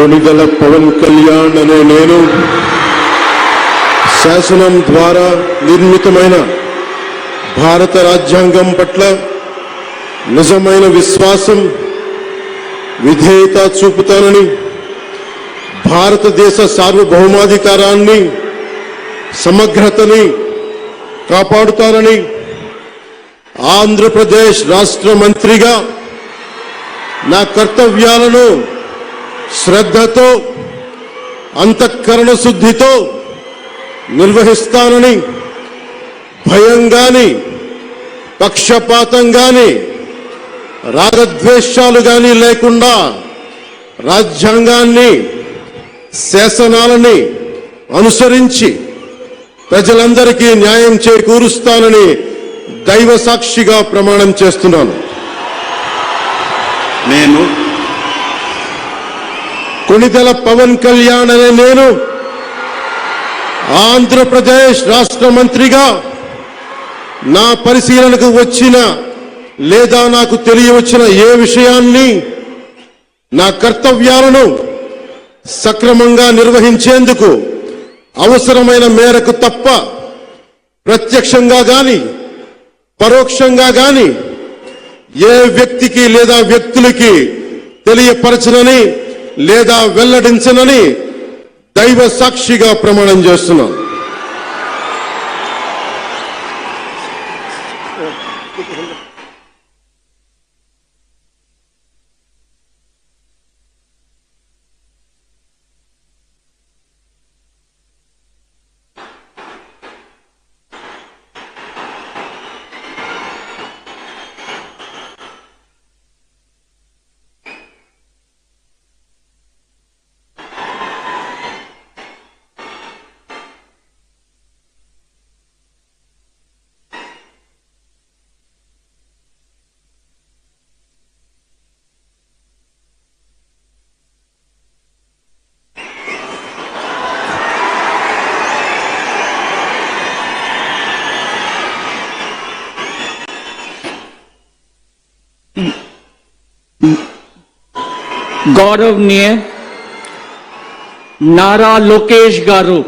కొణిదెల పవన్ కళ్యాణ్ అనే నేను శాసనం ద్వారా నిర్మితమైన భారత రాజ్యాంగం పట్ల నిజమైన విశ్వాసం విధేయత చూపుతానని, భారతదేశ సార్వభౌమాధికారాన్ని సమగ్రతని కాపాడుతానని, ఆంధ్రప్రదేశ్ రాష్ట్ర మంత్రిగా నా కర్తవ్యాలను శ్రద్ధతో అంతఃకరణ శుద్ధితో నిర్వహిస్తానని, భయం గాని పక్షపాతం గాని రాగద్వేషాలు గాని లేకుండా రాజ్యాంగాన్ని శాసనాలని అనుసరించి ప్రజలందరికీ న్యాయం చేకూరుస్తానని దైవ సాక్షిగా ప్రమాణం చేస్తున్నాను. నేను కొణిదెల పవన్ కళ్యాణ్ అనే నేను ఆంధ్రప్రదేశ్ రాష్ట్ర మంత్రిగా నా పరిశీలనకు వచ్చిన లేదా నాకు తెలియవచ్చిన ఏ విషయాన్ని నా కర్తవ్యాలను సక్రమంగా నిర్వహించేందుకు అవసరమైన మేరకు తప్ప ప్రత్యక్షంగా గాని పరోక్షంగా గాని ఏ వ్యక్తికి లేదా వ్యక్తులకి తెలియపరచనని లేదా వెల్లడించనని దైవ సాక్షిగా ప్రమాణం చేస్తున్నాను. गौरवनीय नारा लोकेश गारू।